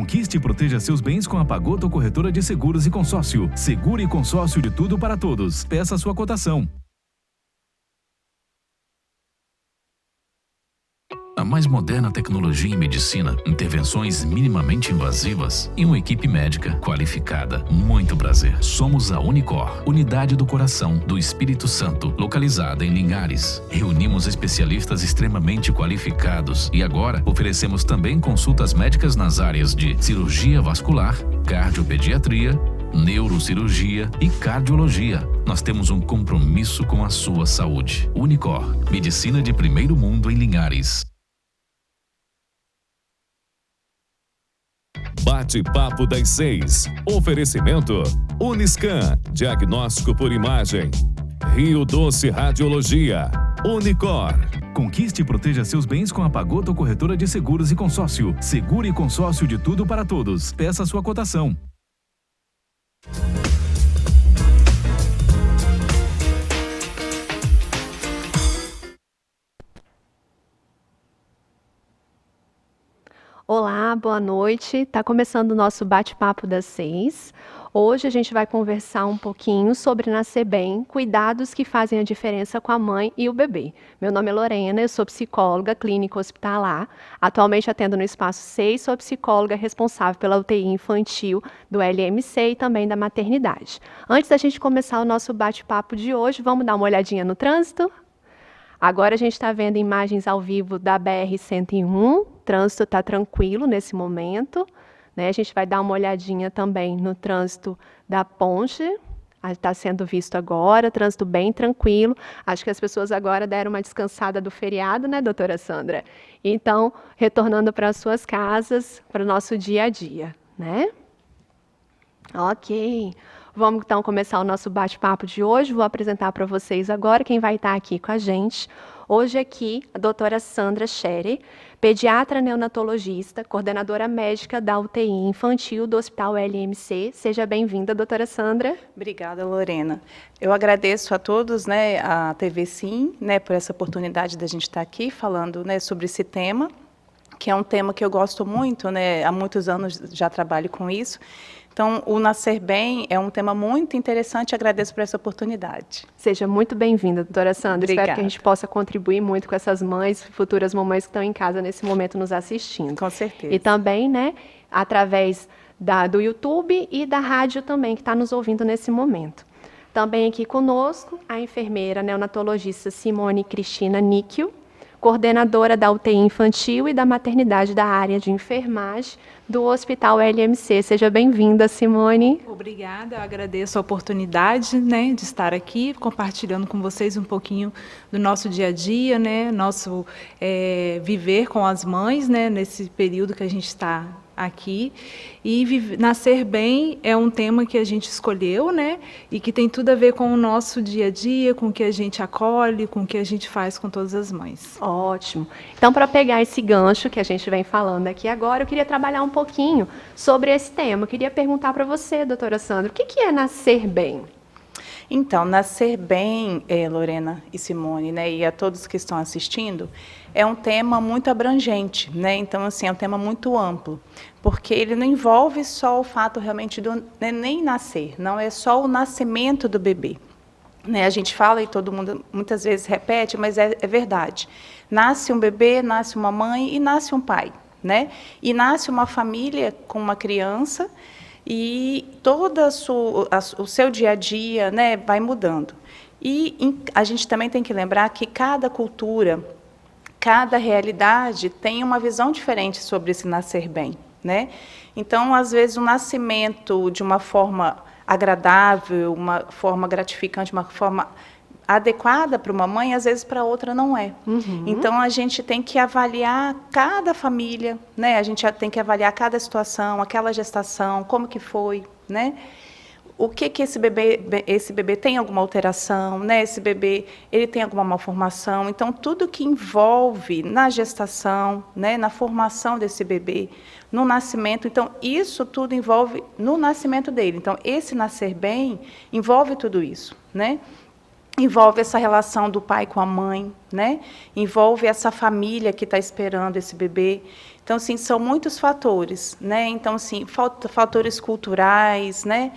Conquiste e proteja seus bens com a Pagoto Corretora de Seguros e Consórcio. Seguro e consórcio de tudo para todos. Peça sua cotação. A mais moderna tecnologia em medicina, intervenções minimamente invasivas e uma equipe médica qualificada. Muito prazer. Somos a Unicor, Unidade do Coração do Espírito Santo, localizada em Linhares. Reunimos especialistas extremamente qualificados e agora oferecemos também consultas médicas nas áreas de cirurgia vascular, cardiopediatria, neurocirurgia e cardiologia. Nós temos um compromisso com a sua saúde. Unicor, medicina de primeiro mundo em Linhares. Bate-papo das 6. Oferecimento Uniscan, diagnóstico por imagem. Rio Doce Radiologia. Unicor. Conquiste e proteja seus bens com a Pagoto Corretora de Seguros e Consórcio. Seguro e consórcio de tudo para todos. Peça sua cotação. Olá, boa noite. Está começando o nosso bate-papo das 6. Hoje a gente vai conversar um pouquinho sobre nascer bem, cuidados que fazem a diferença com a mãe e o bebê. Meu nome é Lorena, eu sou psicóloga clínica hospitalar. Atualmente atendo no Espaço 6, sou psicóloga responsável pela UTI infantil do LMC e também da maternidade. Antes da gente começar o nosso bate-papo de hoje, vamos dar uma olhadinha no trânsito? Agora a gente está vendo imagens ao vivo da BR-101, o trânsito está tranquilo nesse momento, né? A gente vai dar uma olhadinha também no trânsito da ponte, está sendo visto agora, trânsito bem tranquilo. Acho que as pessoas agora deram uma descansada do feriado, né, doutora Sandra? Então, retornando para as suas casas, para o nosso dia a dia, né? Ok. Vamos então começar o nosso bate-papo de hoje. Vou apresentar para vocês agora quem vai estar aqui com a gente. Hoje aqui, a doutora Sandra Scherer, pediatra neonatologista, coordenadora médica da UTI infantil do Hospital LMC. Seja bem-vinda, doutora Sandra. Obrigada, Lorena. Eu agradeço a todos, né, a TV Sim, né, por essa oportunidade da gente estar aqui falando, né, sobre esse tema, que é um tema que eu gosto muito, né, há muitos anos já trabalho com isso. Então, o Nascer Bem é um tema muito interessante e agradeço por essa oportunidade. Seja muito bem-vinda, doutora Sandra. Obrigada. Espero que a gente possa contribuir muito com essas mães, futuras mamães que estão em casa nesse momento nos assistindo. Com certeza. E também, né, através do YouTube e da rádio também, que está nos ouvindo nesse momento. Também aqui conosco, a enfermeira neonatologista Simone Cristina Níquel, coordenadora da UTI infantil e da maternidade da área de enfermagem do Hospital LMC. Seja bem-vinda, Simone. Obrigada, eu agradeço a oportunidade, né, de estar aqui compartilhando com vocês um pouquinho do nosso dia a dia, né, nosso viver com as mães, né, nesse período que a gente está aqui. E nascer bem é um tema que a gente escolheu, né, e que tem tudo a ver com o nosso dia a dia, com o que a gente acolhe, com o que a gente faz com todas as mães. Ótimo. Então, para pegar esse gancho que a gente vem falando aqui agora, eu queria trabalhar um pouquinho sobre esse tema. Eu queria perguntar para você, doutora Sandra, o que é nascer bem? Então, nascer bem, Lorena e Simone, né, e a todos que estão assistindo, é um tema muito abrangente, né? Então, assim, é um tema muito amplo, porque ele não envolve só o fato realmente do nem nascer, não é só o nascimento do bebê. Né? A gente fala e todo mundo muitas vezes repete, mas é verdade. Nasce um bebê, nasce uma mãe e nasce um pai, né? E nasce uma família com uma criança e todo o seu dia a dia, né, vai mudando. E a gente também tem que lembrar que cada cultura, cada realidade tem uma visão diferente sobre esse nascer bem, né? Então, às vezes, o nascimento de uma forma agradável, uma forma gratificante, uma forma adequada para uma mãe, às vezes para outra não é. Uhum. Então, a gente tem que avaliar cada família, né? A gente tem que avaliar cada situação, aquela gestação, como que foi, né? O que esse bebê tem alguma alteração, né? Esse bebê, ele tem alguma malformação. Então, tudo que envolve na gestação, né? Na formação desse bebê, no nascimento. Então, isso tudo envolve no nascimento dele. Então, esse nascer bem envolve tudo isso, né? envolve essa relação do pai com a mãe, né? Envolve essa família que está esperando esse bebê. Então, assim, são muitos fatores, né? Então, assim, fatores culturais, né?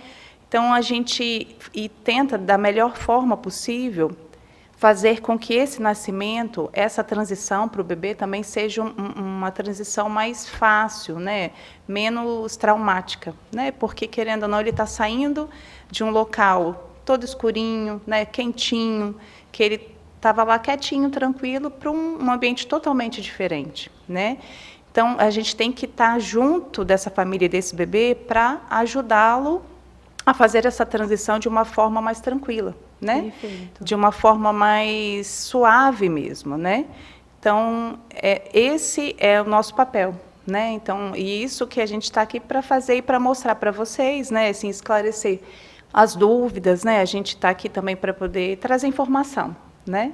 Então, a gente tenta, da melhor forma possível, fazer com que esse nascimento, essa transição para o bebê também seja uma transição mais fácil, né? Menos traumática, né? Porque, querendo ou não, ele está saindo de um local todo escurinho, né? Quentinho, que ele estava lá quietinho, tranquilo, para um ambiente totalmente diferente, né? Então, a gente tem que estar junto dessa família e desse bebê para ajudá-lo a fazer essa transição de uma forma mais tranquila, né? Perfeito. De uma forma mais suave mesmo, né? Então, esse é o nosso papel, né? Então, e isso que a gente está aqui para fazer e para mostrar para vocês, né? Assim, esclarecer as dúvidas, né? A gente está aqui também para poder trazer informação, né?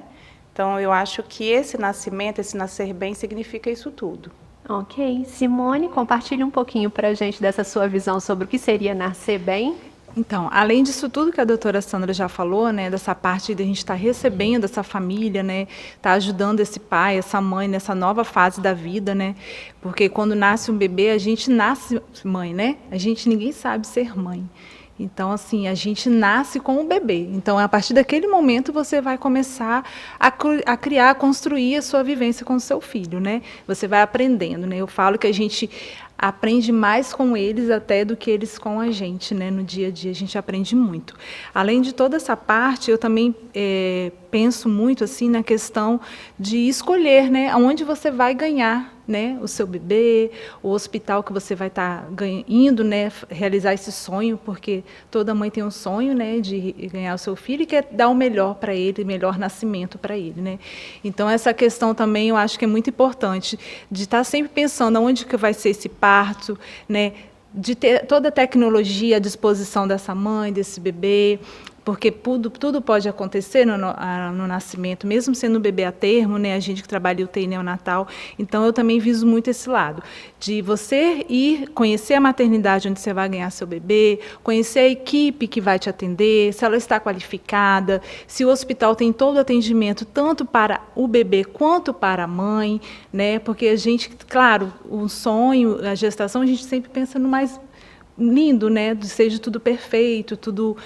Então, eu acho que esse nascimento, esse nascer bem, significa isso tudo. Ok. Simone, compartilhe um pouquinho para a gente dessa sua visão sobre o que seria nascer bem. Então, além disso tudo que a doutora Sandra já falou, né, dessa parte de a gente estar recebendo essa família, né, estar ajudando esse pai, essa mãe nessa nova fase da vida, né, porque quando nasce um bebê, a gente nasce mãe, né, ninguém sabe ser mãe. Então, assim, a gente nasce com o bebê. Então, a partir daquele momento, você vai começar a criar, a construir a sua vivência com o seu filho, né? Você vai aprendendo, né? Eu falo que a gente aprende mais com eles até do que eles com a gente, né? No dia a dia, a gente aprende muito. Além de toda essa parte, eu também penso muito assim na questão de escolher, né? Aonde você vai ganhar, né, o seu bebê, o hospital que você vai estar indo, né, realizar esse sonho, porque toda mãe tem um sonho, né, de ganhar o seu filho e quer dar o melhor para ele, o melhor nascimento para ele, né. Então essa questão também eu acho que é muito importante, de estar sempre pensando aonde que vai ser esse parto, né, de ter toda a tecnologia à disposição dessa mãe, desse bebê, porque tudo pode acontecer no nascimento, mesmo sendo um bebê a termo, né, a gente que trabalha UTI neonatal. Então, eu também viso muito esse lado, de você ir conhecer a maternidade onde você vai ganhar seu bebê, conhecer a equipe que vai te atender, se ela está qualificada, se o hospital tem todo o atendimento, tanto para o bebê quanto para a mãe, né, porque a gente, claro, o sonho, a gestação, a gente sempre pensa no mais lindo, né, seja tudo perfeito, tudo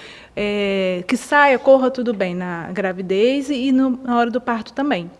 que saia, corra tudo bem na gravidez e na hora do parto também.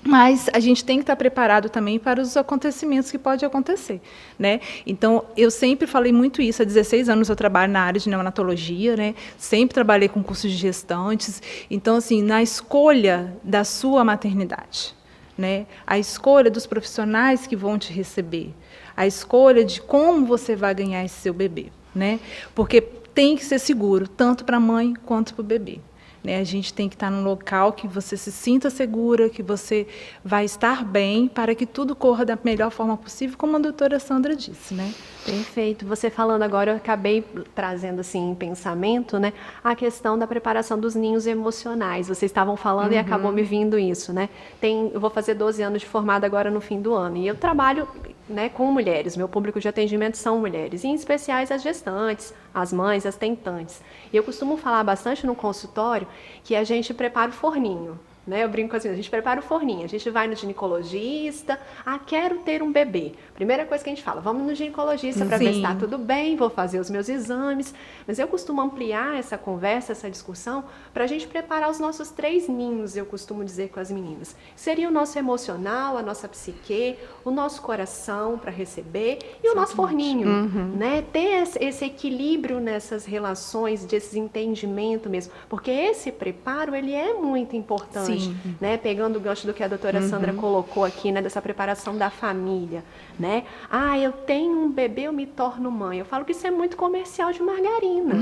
Mas a gente tem que estar preparado também para os acontecimentos que podem acontecer, né? Então, eu sempre falei muito isso. Há 16 anos eu trabalho na área de neonatologia, né? Sempre trabalhei com cursos de gestantes. Então, assim, na escolha da sua maternidade, né? A escolha dos profissionais que vão te receber, a escolha de como você vai ganhar esse seu bebê, né? Porque tem que ser seguro, tanto para a mãe quanto para o bebê. Né? A gente tem que estar num local que você se sinta segura, que você vai estar bem, para que tudo corra da melhor forma possível, como a doutora Sandra disse, né? Perfeito. Você falando agora, eu acabei trazendo assim em pensamento, né, a questão da preparação dos ninhos emocionais. Vocês estavam falando e acabou me vindo isso, né? Eu vou fazer 12 anos de formada agora no fim do ano e eu trabalho, né, com mulheres. Meu público de atendimento são mulheres, e em especiais as gestantes, as mães, as tentantes. E eu costumo falar bastante no consultório que a gente prepara o forninho. Né? Eu brinco assim, a gente prepara o forninho, a gente vai no ginecologista, quero ter um bebê. Primeira coisa que a gente fala, vamos no ginecologista para ver se está tudo bem, vou fazer os meus exames. Mas eu costumo ampliar essa conversa, essa discussão, para a gente preparar os nossos 3 ninhos, eu costumo dizer com as meninas. Seria o nosso emocional, a nossa psique, o nosso coração para receber e o nosso forninho. Né? Ter esse equilíbrio nessas relações, desses entendimentos mesmo. Porque esse preparo, ele é muito importante. Né? Pegando o gancho do que a doutora Sandra colocou aqui, né? Dessa preparação da família, né? Eu tenho um bebê, eu me torno mãe. Eu falo que isso é muito comercial de margarina.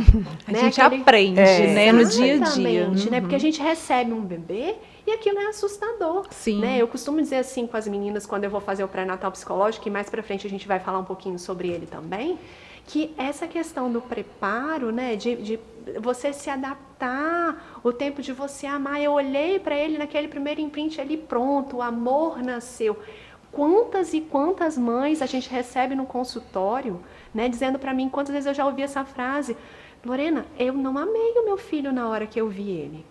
A gente aprende, né? No dia a dia. Né? Porque a gente recebe um bebê e aquilo é assustador. Né? Eu costumo dizer assim com as meninas, quando eu vou fazer o pré-natal psicológico, e mais pra frente a gente vai falar um pouquinho sobre ele também, que essa questão do preparo, né, de você se adaptar, o tempo de você amar. Eu olhei para ele naquele primeiro imprint ali, pronto, o amor nasceu. Quantas e quantas mães a gente recebe no consultório, né, dizendo para mim, quantas vezes eu já ouvi essa frase: Lorena, eu não amei o meu filho na hora que eu vi ele.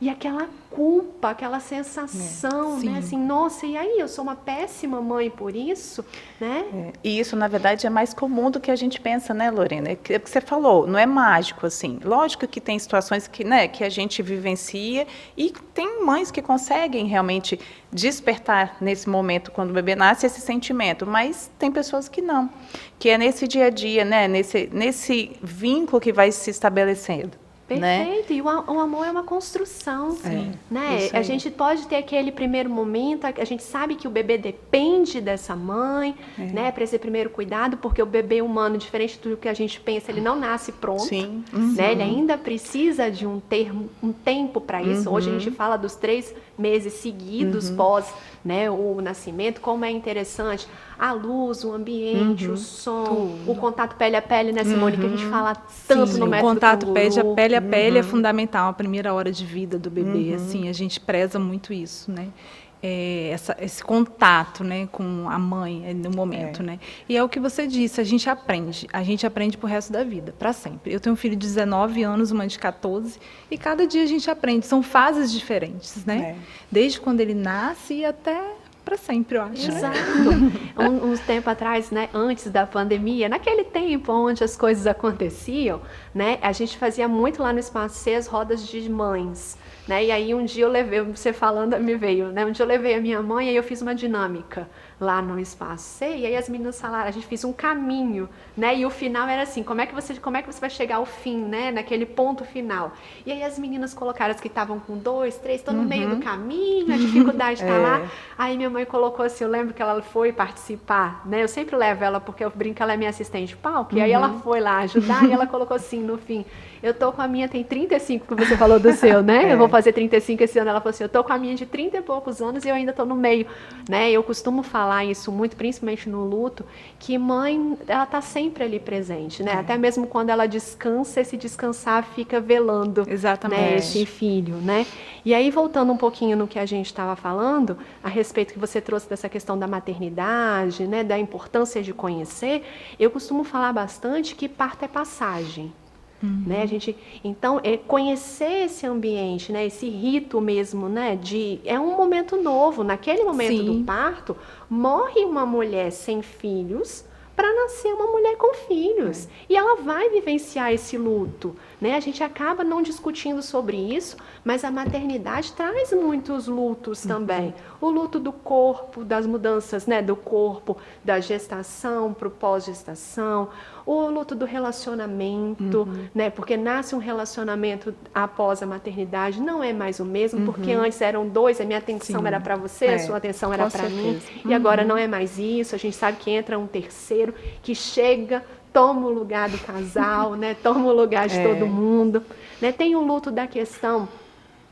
E aquela culpa, aquela sensação, né? Assim, nossa, e aí, eu sou uma péssima mãe por isso, né? E isso, na verdade, é mais comum do que a gente pensa, né, Lorena? É o que você falou, não é mágico, assim. Lógico que tem situações que, né, que a gente vivencia e tem mães que conseguem realmente despertar nesse momento, quando o bebê nasce, esse sentimento, mas tem pessoas que não, que é nesse dia a dia, né, nesse vínculo que vai se estabelecendo. Perfeito, Né? E o amor é uma construção, né? A gente pode ter aquele primeiro momento, a gente sabe que o bebê depende dessa mãe, né, para esse primeiro cuidado, porque o bebê humano, diferente do que a gente pensa, ele não nasce pronto, né? Ele ainda precisa de um tempo para isso. Hoje a gente fala dos 3 meses seguidos pós, né, o nascimento, como é interessante a luz, o ambiente, o som, o contato pele a pele, né, Simone, que a gente fala tanto no método o contato Canguru. pele a pele é fundamental, a primeira hora de vida do bebê, assim, a gente preza muito isso, né? Esse contato, né, com a mãe no momento, né? E é o que você disse, a gente aprende pro resto da vida, para sempre. Eu tenho um filho de 19 anos, uma de 14, e cada dia a gente aprende, são fases diferentes, né? Desde quando ele nasce e até para sempre, eu acho. Exato. Uns tempo atrás, né, antes da pandemia, naquele tempo onde as coisas aconteciam, né, a gente fazia muito lá no Espaço C as rodas de mães. Né? E aí um dia eu levei, você falando me veio, né? Um dia eu levei a minha mãe e aí eu fiz uma dinâmica lá no Espaço C, e aí as meninas falaram, a gente fez um caminho, né? E o final era assim, como é que você vai chegar ao fim, né? Naquele ponto final. E aí as meninas colocaram, as que estavam com 2, 3, estão no meio do caminho, a dificuldade está lá. Aí minha mãe colocou assim, eu lembro que ela foi participar, né? Eu sempre levo ela, porque eu brinco, ela é minha assistente de palco, e aí ela foi lá ajudar, e ela colocou assim, no fim, eu tô com a minha, tem 35, que você falou do seu, né? Eu vou fazer 35 esse ano. Ela falou assim, eu tô com a minha de 30 e poucos anos e eu ainda tô no meio, né? Eu costumo falar isso muito, principalmente no luto, que mãe, ela tá sempre ali presente, né? Até mesmo quando ela descansa, esse descansar fica velando, né? Esse filho, né? E aí, voltando um pouquinho no que a gente estava falando, a respeito que você trouxe dessa questão da maternidade, né? Da importância de conhecer, eu costumo falar bastante que parto é passagem. Né, então, conhecer esse ambiente, né, esse rito mesmo, né, é um momento novo. Naquele momento do parto, morre uma mulher sem filhos para nascer uma mulher com filhos. E ela vai vivenciar esse luto. Né? A gente acaba não discutindo sobre isso, mas a maternidade traz muitos lutos também. O luto do corpo, das mudanças, né, do corpo, da gestação para o pós-gestação, o luto do relacionamento, né, porque nasce um relacionamento após a maternidade, não é mais o mesmo, porque antes eram 2, a minha atenção era para você, a sua atenção era para mim, e agora não é mais isso, a gente sabe que entra um terceiro que chega, toma o lugar do casal, né? Toma o lugar de todo mundo. Né? Tem o luto da questão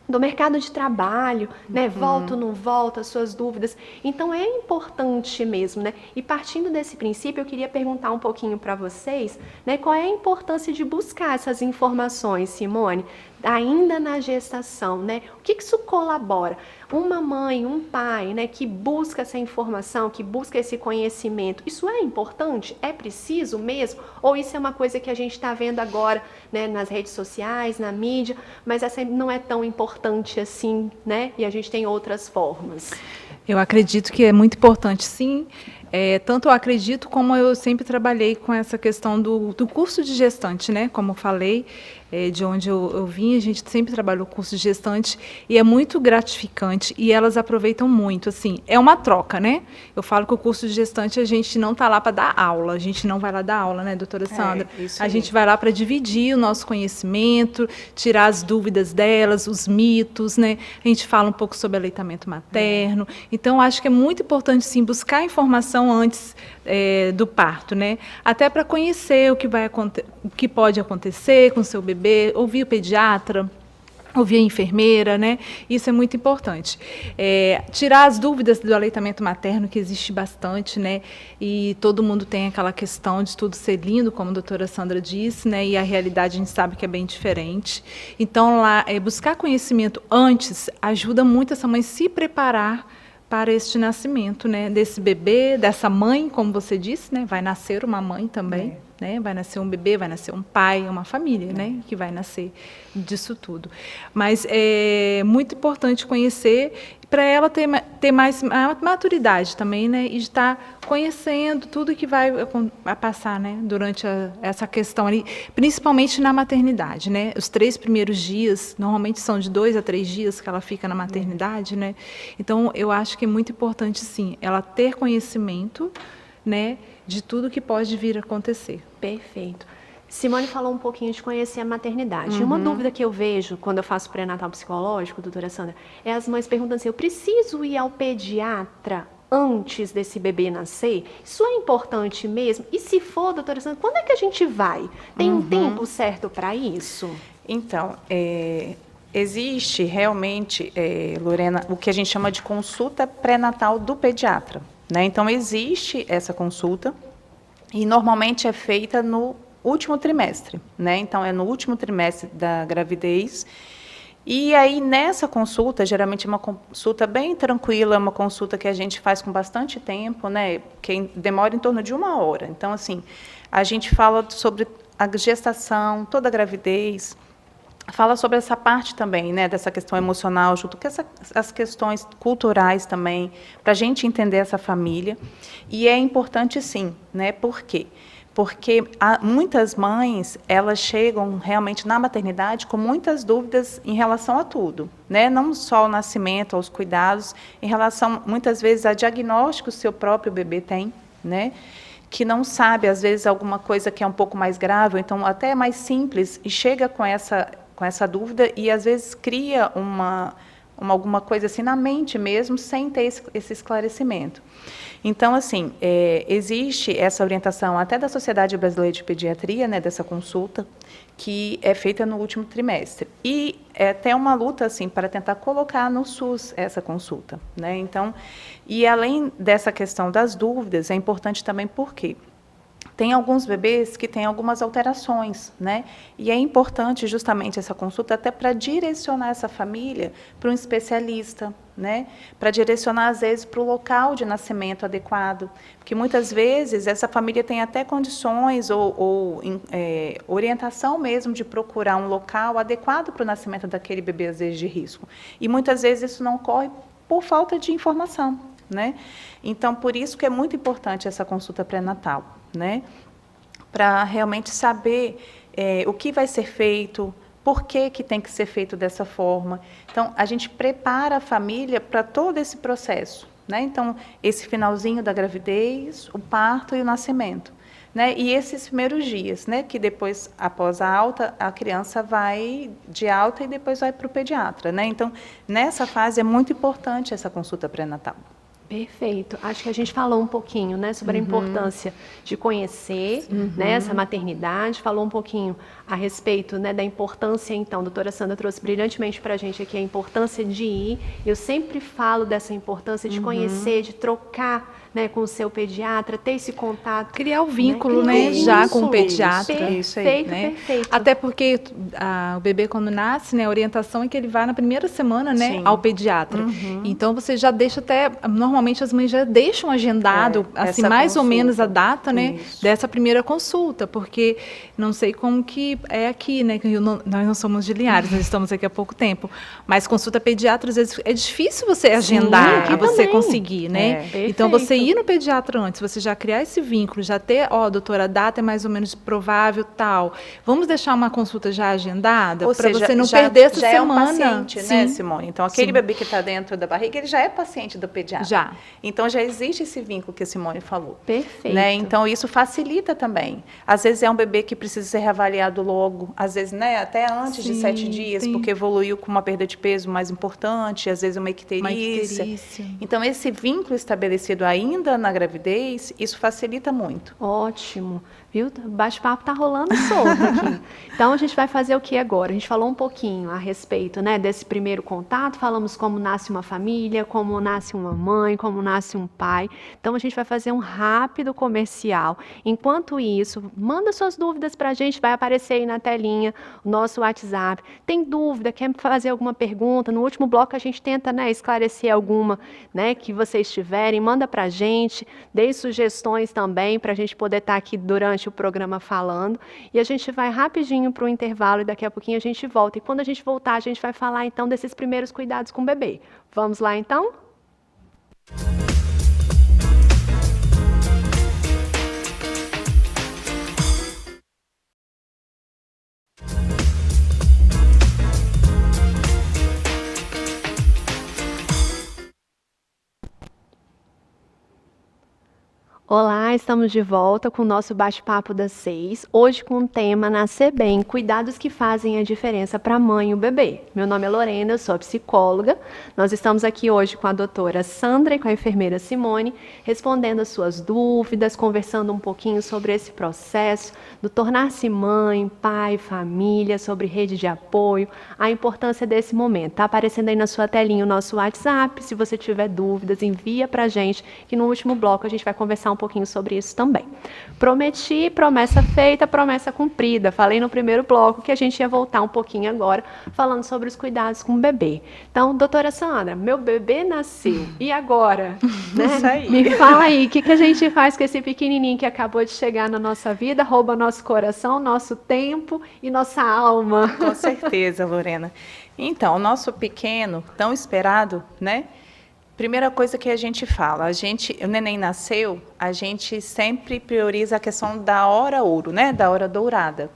do mercado de trabalho, né? Volta ou não volta, suas dúvidas. Então, é importante mesmo, né? E partindo desse princípio, eu queria perguntar um pouquinho para vocês, né? Qual é a importância de buscar essas informações, Simone, ainda na gestação, né? O que isso colabora? Uma mãe, um pai, né, que busca essa informação, que busca esse conhecimento, isso é importante? É preciso mesmo? Ou isso é uma coisa que a gente está vendo agora, né, nas redes sociais, na mídia, mas essa não é tão importante assim, né? E a gente tem outras formas. Eu acredito que é muito importante, sim. Tanto eu acredito como eu sempre trabalhei com essa questão do curso de gestante, né? Como eu falei, de onde eu vim, a gente sempre trabalhou curso de gestante e é muito gratificante e elas aproveitam muito, assim, é uma troca, né? Eu falo que o curso de gestante a gente não está lá para dar aula, a gente não vai lá dar aula, né, doutora Sandra? A gente vai lá para dividir o nosso conhecimento, tirar as dúvidas delas, os mitos, né? A gente fala um pouco sobre aleitamento materno, então acho que é muito importante, sim, buscar informação antes do parto, né? Até para conhecer o que pode acontecer com o seu bebê, ouvir o pediatra, ouvir a enfermeira, né? Isso é muito importante. Tirar as dúvidas do aleitamento materno, que existe bastante, né? E todo mundo tem aquela questão de tudo ser lindo, como a doutora Sandra disse, né? E a realidade a gente sabe que é bem diferente. Então, lá, buscar conhecimento antes ajuda muito essa mãe se preparar para este nascimento, né, desse bebê, dessa mãe, como você disse, né, vai nascer uma mãe também, né? Vai nascer um bebê, vai nascer um pai, uma família, né? Que vai nascer disso tudo. Mas é muito importante conhecer, para ela ter mais maturidade também, né? E estar conhecendo tudo que vai passar, né? Durante essa questão ali, principalmente na maternidade, né? Os 3 primeiros dias, normalmente são de 2 a 3 dias que ela fica na maternidade, né? Então, eu acho que é muito importante, sim, ela ter conhecimento, né? De tudo que pode vir a acontecer. Perfeito. Simone falou um pouquinho de conhecer a maternidade. Uma dúvida que eu vejo quando eu faço pré-natal psicológico, doutora Sandra, é as mães perguntando assim, eu preciso ir ao pediatra antes desse bebê nascer? Isso é importante mesmo? E se for, doutora Sandra, quando é que a gente vai? Tem um tempo certo para isso? Então, existe realmente, Lorena, o que a gente chama de consulta pré-natal do pediatra, né? Então, existe essa consulta e normalmente é feita no último trimestre, né? Então, é no último trimestre da gravidez. E aí, nessa consulta, geralmente é uma consulta bem tranquila, uma consulta que a gente faz com bastante tempo, né? Que demora em torno de 1 hora. Então, assim, a gente fala sobre a gestação, toda a gravidez, fala sobre essa parte também, né? Dessa questão emocional, junto com as questões culturais também, para a gente entender essa família. E é importante, sim, né? Por quê? Porque muitas mães, elas chegam realmente na maternidade com muitas dúvidas em relação a tudo, né? Não só ao nascimento, aos cuidados, em relação, muitas vezes, a diagnósticos que o seu próprio bebê tem, né? Que não sabe, às vezes, alguma coisa que é um pouco mais grave, ou então até é mais simples, e chega com essa dúvida e, às vezes, cria alguma coisa assim na mente mesmo, sem ter esse esclarecimento. Então, assim, existe essa orientação até da Sociedade Brasileira de Pediatria, né, dessa consulta, que é feita no último trimestre. E é até uma luta, assim, para tentar colocar no SUS essa consulta, né? Então, e além dessa questão das dúvidas, é importante também porque tem alguns bebês que têm algumas alterações, né? E é importante justamente essa consulta até para direcionar essa família para um especialista, né? Para direcionar, às vezes, para o local de nascimento adequado. Porque, muitas vezes, essa família tem até condições ou orientação mesmo de procurar um local adequado para o nascimento daquele bebê, às vezes, de risco. E, muitas vezes, isso não ocorre por falta de informação, né? Então, por isso que é muito importante essa consulta pré-natal, né? Para realmente saber o que vai ser feito, por que tem que ser feito dessa forma. Então, a gente prepara a família para todo esse processo, né? Então, esse finalzinho da gravidez, o parto e o nascimento, né? E esses primeiros dias, né? Que depois, após a alta, a criança vai de alta e depois vai para o pediatra, né? Então, nessa fase é muito importante essa consulta pré-natal. Perfeito. Acho que a gente falou um pouquinho, né, sobre a importância de conhecer, né, essa maternidade, falou um pouquinho a respeito, né, da importância, então, a doutora Sandra trouxe brilhantemente para a gente aqui a importância de ir. Eu sempre falo dessa importância de conhecer, de trocar, né, com o seu pediatra, ter esse contato. Criar o vínculo, né, já com o pediatra. Perfeito, né? perfeito. Até porque o bebê, quando nasce, né, a orientação é que ele vá na primeira semana, né, Sim. ao pediatra. Então, você já deixa até, normalmente as mães já deixam agendado, assim, mais ou menos a data, né, dessa primeira consulta, porque não sei como que é aqui, né, que nós não somos de Linhares, nós estamos aqui há pouco tempo, mas consulta pediatra, às vezes, é difícil você agendar, aqui você também. conseguir, né? Então, você ir no pediatra antes, você já criar esse vínculo, já ter, doutora, a data é mais ou menos provável, tal. Vamos deixar uma consulta já agendada, para você não perder essa semana. Já é um paciente, né, Simone? Então, aquele bebê que está dentro da barriga, ele já é paciente do pediatra. Já. Então, já existe esse vínculo que a Simone falou. Perfeito. Né? Então, isso facilita também. Às vezes, é um bebê que precisa ser reavaliado logo, às vezes, né, até antes de 7 dias, porque evoluiu com uma perda de peso mais importante, às vezes uma icterícia. Então, esse vínculo estabelecido ainda na gravidez, isso facilita muito. Ótimo. Viu? O bate-papo está rolando solto aqui. Então, a gente vai fazer o que agora? A gente falou um pouquinho a respeito, né, desse primeiro contato, falamos como nasce uma família, como nasce uma mãe, como nasce um pai. Então, a gente vai fazer um rápido comercial. Enquanto isso, manda suas dúvidas para a gente, vai aparecer aí na telinha o nosso WhatsApp. Tem dúvida, quer fazer alguma pergunta? No último bloco, a gente tenta, né, esclarecer alguma, né, que vocês tiverem. Manda para a gente, dê sugestões também para a gente poder estar aqui durante o programa falando. E a gente vai rapidinho para o intervalo e daqui a pouquinho a gente volta. E quando a gente voltar, a gente vai falar então desses primeiros cuidados com o bebê. Vamos lá então? Olá, estamos de volta com o nosso bate-papo das 6, hoje com o tema Nascer Bem, cuidados que fazem a diferença para a mãe e o bebê. Meu nome é Lorena, eu sou psicóloga. Nós estamos aqui hoje com a doutora Sandra e com a enfermeira Simone, respondendo as suas dúvidas, conversando um pouquinho sobre esse processo do tornar-se mãe, pai, família, sobre rede de apoio, a importância desse momento. Está aparecendo aí na sua telinha o nosso WhatsApp, se você tiver dúvidas, envia para a gente, que no último bloco a gente vai conversar um pouquinho sobre isso também. Prometi, promessa feita, promessa cumprida. Falei no primeiro bloco que a gente ia voltar um pouquinho agora, falando sobre os cuidados com o bebê. Então, doutora Sandra, meu bebê nasceu, e agora? Né? Isso aí. Me fala aí, o que a gente faz com esse pequenininho que acabou de chegar na nossa vida, rouba nosso coração, nosso tempo e nossa alma? Com certeza, Lorena. Então, o nosso pequeno, tão esperado, né? Primeira coisa que a gente fala, o neném nasceu, a gente sempre prioriza a questão da hora ouro, né? Da hora dourada.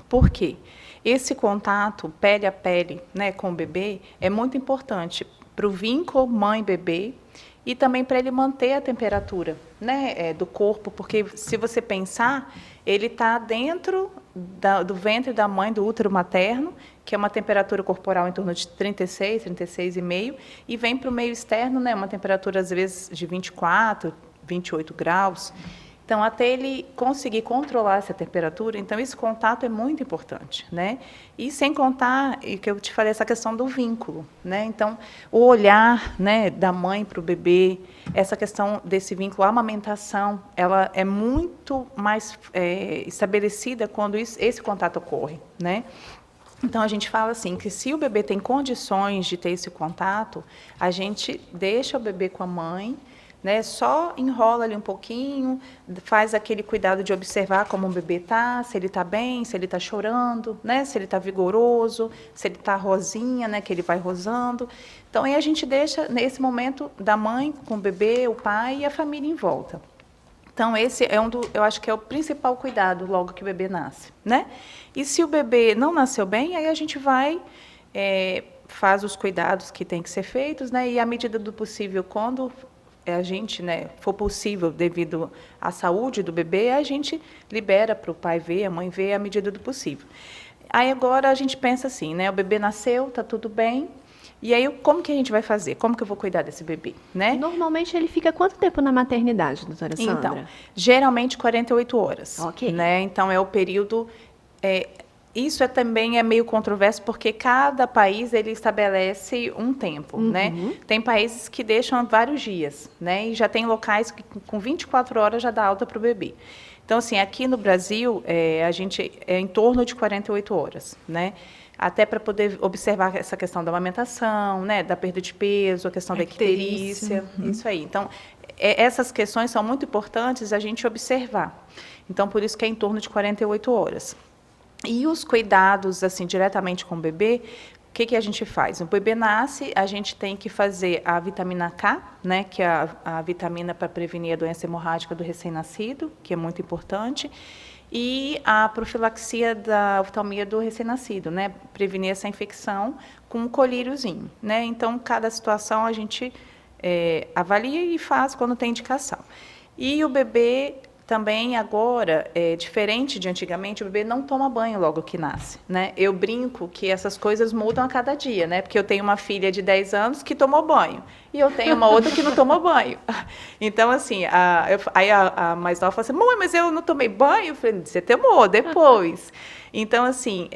Por quê? Esse contato pele a pele, né, com o bebê é muito importante para o vínculo mãe-bebê e também para ele manter a temperatura, né, do corpo, porque se você pensar, ele está dentro do ventre da mãe, do útero materno, que é uma temperatura corporal em torno de 36, 36,5, e vem para o meio externo, né, uma temperatura às vezes de 24, 28 graus. Então, até ele conseguir controlar essa temperatura, então esse contato é muito importante, né? E sem contar, e que eu te falei, essa questão do vínculo, né? Então, o olhar, né, da mãe para o bebê, essa questão desse vínculo, a amamentação, ela é muito mais estabelecida quando esse contato ocorre, né? Então, a gente fala assim, que se o bebê tem condições de ter esse contato, a gente deixa o bebê com a mãe, né, só enrola ali um pouquinho, faz aquele cuidado de observar como o bebê está, se ele está bem, se ele está chorando, né, se ele está vigoroso, se ele está rosinha, né, que ele vai rosando. Então, aí a gente deixa, nesse momento, da mãe com o bebê, o pai e a família em volta. Então, esse é eu acho que é o principal cuidado logo que o bebê nasce, né? E se o bebê não nasceu bem, aí a gente vai, faz os cuidados que tem que ser feitos, né? E à medida do possível, quando a gente, né, for possível, devido à saúde do bebê, a gente libera para o pai ver, a mãe ver, à medida do possível. Aí agora a gente pensa assim, né? O bebê nasceu, está tudo bem. E aí, como que a gente vai fazer? Como que eu vou cuidar desse bebê, né? Normalmente ele fica quanto tempo na maternidade, doutora Sandra? Então, geralmente 48 horas. Ok. Né? Então, é o período... isso também é meio controverso, porque cada país ele estabelece um tempo, né? Tem países que deixam vários dias, né? E já tem locais que com 24 horas já dá alta para o bebê. Então, assim, aqui no Brasil, a gente é em torno de 48 horas, né? Até para poder observar essa questão da amamentação, né, da perda de peso, a questão da icterícia, isso aí. Então, essas questões são muito importantes a gente observar. Então, por isso que é em torno de 48 horas. E os cuidados, assim, diretamente com o bebê, o que a gente faz? O bebê nasce, a gente tem que fazer a vitamina K, né, que é a vitamina para prevenir a doença hemorrágica do recém-nascido, que é muito importante, e a profilaxia da oftalmia do recém-nascido, né, prevenir essa infecção com um colíriozinho, né. Então, cada situação a gente avalia e faz quando tem indicação. E o bebê também agora, diferente de antigamente, o bebê não toma banho logo que nasce, né? Eu brinco que essas coisas mudam a cada dia, né? Porque eu tenho uma filha de 10 anos que tomou banho e eu tenho uma outra que não tomou banho. Então, assim, aí a mais nova fala assim, mãe, mas eu não tomei banho? Eu falei, você tomou depois. Então, assim,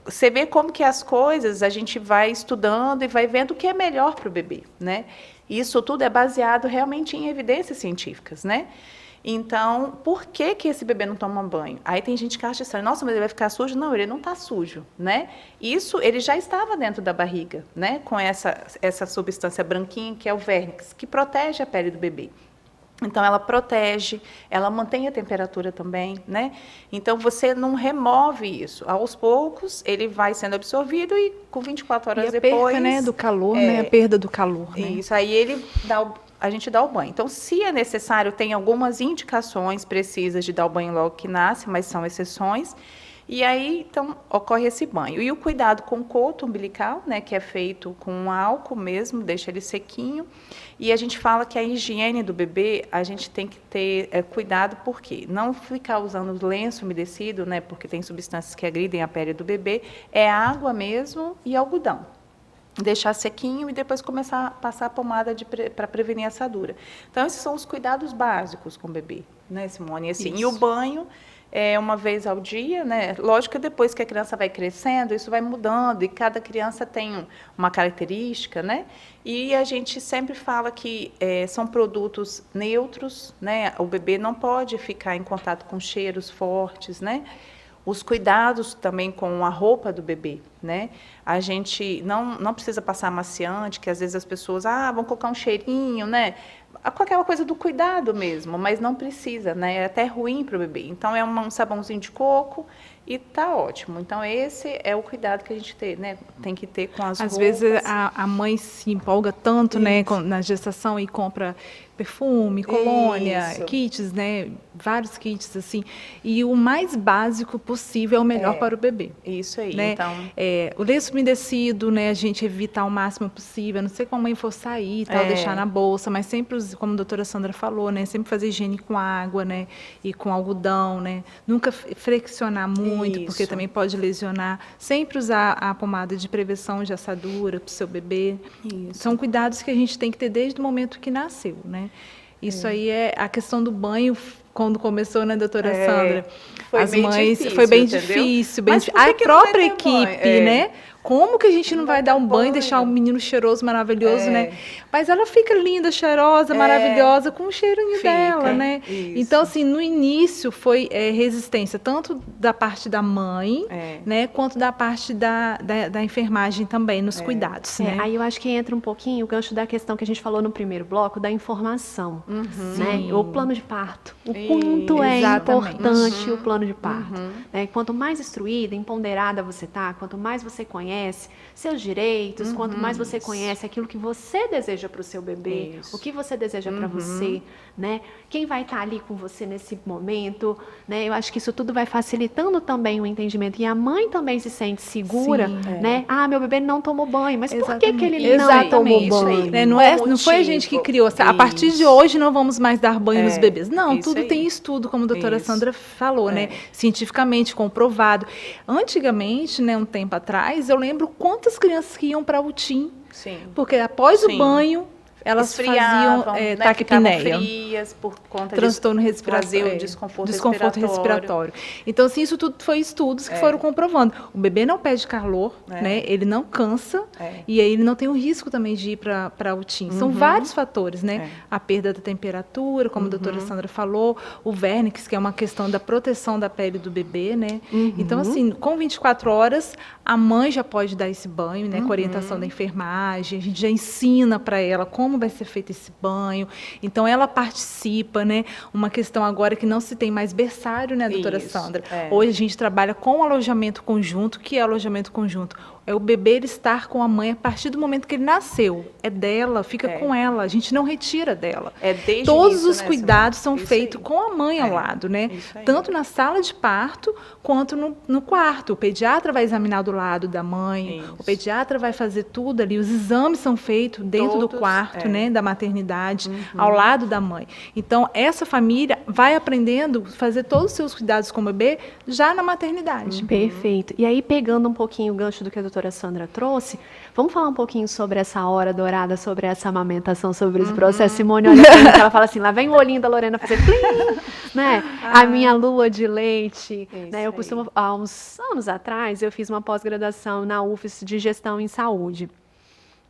você vê como que as coisas a gente vai estudando e vai vendo o que é melhor para o bebê, né? Isso tudo é baseado realmente em evidências científicas, né? Então, por que que esse bebê não toma banho? Aí tem gente que acha estranho, nossa, mas ele vai ficar sujo? Não, ele não está sujo, né? Isso, ele já estava dentro da barriga, né? Com essa substância branquinha, que é o vernix, que protege a pele do bebê. Então, ela protege, ela mantém a temperatura também, né? Então, você não remove isso. Aos poucos, ele vai sendo absorvido e com 24 horas depois... perda, né, do calor, né? A perda do calor, né? Isso, aí a gente dá o banho. Então, se é necessário, tem algumas indicações precisas de dar o banho logo que nasce, mas são exceções. E aí, então, ocorre esse banho. E o cuidado com o coto umbilical, né, que é feito com álcool mesmo, deixa ele sequinho. E a gente fala que a higiene do bebê, a gente tem que ter cuidado, por quê? Não ficar usando lenço umedecido, né, porque tem substâncias que agridem a pele do bebê, é água mesmo e algodão. Deixar sequinho e depois começar a passar a pomada para prevenir a assadura. Então, esses são os cuidados básicos com o bebê, né, Simone? Assim, e o banho é uma vez ao dia, né? Lógico que depois que a criança vai crescendo, isso vai mudando, e cada criança tem uma característica, né? E a gente sempre fala que são produtos neutros, né? O bebê não pode ficar em contato com cheiros fortes, né? Os cuidados também com a roupa do bebê, né? A gente não precisa passar amaciante, que às vezes as pessoas vão colocar um cheirinho, né? Com aquela coisa do cuidado mesmo, mas não precisa, né? É até ruim para o bebê. Então, é um sabãozinho de coco e tá ótimo. Então, esse é o cuidado que a gente tem que ter com as roupas. Às vezes, a mãe se empolga tanto, né, na gestação e compra perfume, colônia, kits, né? Vários kits, assim. E o mais básico possível é o melhor para o bebê. Isso aí, né? então... o lenço umedecido, né? A gente evita ao máximo possível. Não sei como a mãe for sair, tal, deixar na bolsa, mas sempre, como a doutora Sandra falou, né? Sempre fazer higiene com água, né? E com algodão, né? Nunca flexionar muito, porque também pode lesionar. Sempre usar a pomada de prevenção de assadura para o seu bebê. Isso. São cuidados que a gente tem que ter desde o momento que nasceu, né? Isso aí é a questão do banho, quando começou, né, doutora Sandra? Foi As bem mães, difícil, foi bem entendeu? difícil. A que própria equipe, né? Como que a gente não vai dar um banho, banho, deixar o menino cheiroso, maravilhoso, né? Mas ela fica linda, cheirosa, maravilhosa, com o cheirinho dela, né? Isso. Então, assim, no início foi resistência, tanto da parte da mãe, né? Quanto da parte da enfermagem também, nos cuidados, né? Aí eu acho que entra um pouquinho o gancho da questão que a gente falou no primeiro bloco, da informação, né? O plano de parto. O quanto é importante o plano de parto. Né? Quanto mais instruída, empoderada você tá, quanto mais você conhece seus direitos, quanto mais você conhece aquilo que você deseja para o seu bebê, o que você deseja para você, né? Quem vai estar ali com você nesse momento, né? Eu acho que isso tudo vai facilitando também o entendimento. E a mãe também se sente segura, né? Meu bebê não tomou banho, mas por que ele não tomou banho? Não foi a gente que criou. A partir de hoje não vamos mais dar banho nos bebês. Não, tudo tem estudo, como a doutora Sandra falou, né? Cientificamente comprovado. Antigamente, né, um tempo atrás, eu lembro quantas crianças que iam para a UTIM. Porque após o banho, elas faziam taquipneia. Frias por conta transtorno respiratório, desconforto respiratório. Então, assim, isso tudo foi estudos que foram comprovando. O bebê não perde calor, né? Ele não cansa e aí ele não tem o risco também de ir para a UTIM. São vários fatores, né? A perda da temperatura, como a doutora Sandra falou, o vernix, que é uma questão da proteção da pele do bebê, né? Então, assim, com 24 horas, a mãe já pode dar esse banho, né? Com orientação da enfermagem, a gente já ensina para ela como vai ser feito esse banho. Então, ela participa, né? Uma questão agora que não se tem mais berçário, né, doutora Sandra? Hoje a gente trabalha com alojamento conjunto. O que é alojamento conjunto? É o bebê estar com a mãe a partir do momento que ele nasceu. É dela, fica com ela. A gente não retira dela. Todos os cuidados são feitos com a mãe ao lado, né? Tanto na sala de parto, quanto no quarto. O pediatra vai examinar do lado da mãe. O pediatra vai fazer tudo ali. Os exames são feitos dentro do quarto, né? Da maternidade, ao lado da mãe. Então, essa família vai aprendendo a fazer todos os seus cuidados com o bebê já na maternidade. Perfeito. E aí, pegando um pouquinho o gancho do que a doutora Sandra trouxe, vamos falar um pouquinho sobre essa hora dourada, sobre essa amamentação, sobre esse processo. Simone, olha aqui, ela fala assim, lá vem o olhinho da Lorena fazer plim, né? A minha lua de leite, né? Eu costumo, há uns anos atrás, eu fiz uma pós-graduação na UFES de gestão em saúde.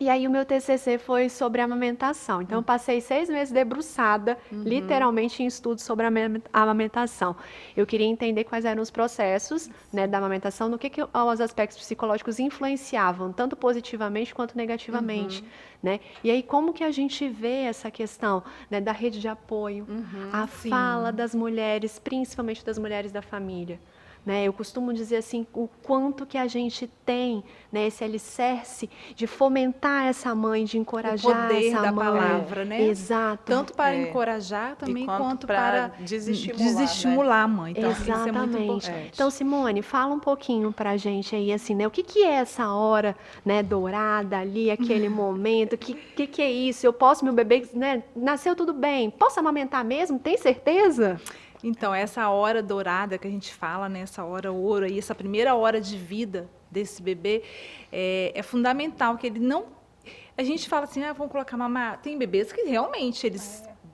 E aí o meu TCC foi sobre amamentação. Então eu passei 6 meses debruçada, literalmente em estudos sobre a amamentação. Eu queria entender quais eram os processos, né, da amamentação, no que os aspectos psicológicos influenciavam, tanto positivamente quanto negativamente, né? E aí como que a gente vê essa questão, né, da rede de apoio, a fala das mulheres, principalmente das mulheres da família. Né, eu costumo dizer assim, o quanto que a gente tem, né, esse alicerce de fomentar essa mãe, de encorajar o poder essa da mãe. palavra, né? Exato. Tanto para encorajar também, quanto para desestimular, a mãe. Então, exatamente. isso é muito importante. Então, Simone, fala um pouquinho pra gente aí, assim, né, o que é essa hora, né, dourada ali, aquele momento, o que é isso? Eu posso, meu bebê, né, nasceu tudo bem, posso amamentar mesmo? Tem certeza? Então, essa hora dourada que a gente fala, né, essa hora ouro, aí, essa primeira hora de vida desse bebê, é fundamental que ele não... A gente fala assim, vamos colocar mamar... Tem bebês que realmente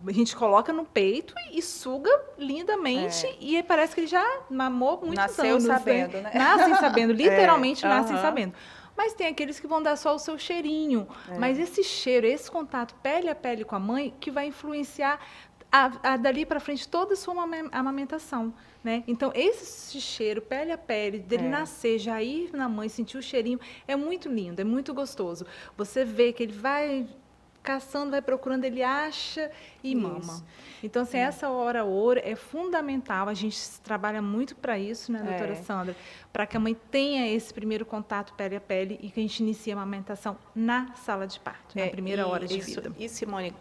a gente coloca no peito e suga lindamente e parece que ele já mamou muitos Nasceu anos. sabendo, né? Nascem sabendo, literalmente nascem sabendo. Mas tem aqueles que vão dar só o seu cheirinho. Mas esse cheiro, esse contato pele a pele com a mãe, que vai influenciar dali para frente toda a sua amamentação, né? Então, esse cheiro, pele a pele, dele nascer, já ir na mãe, sentir o cheirinho, é muito lindo, é muito gostoso. Você vê que ele vai caçando, vai procurando, ele acha e mama. Então, assim, essa hora ouro é fundamental, a gente trabalha muito para isso, né, doutora Sandra? Para que a mãe tenha esse primeiro contato pele a pele e que a gente inicie a amamentação na sala de parto, na primeira hora de vida. E Simone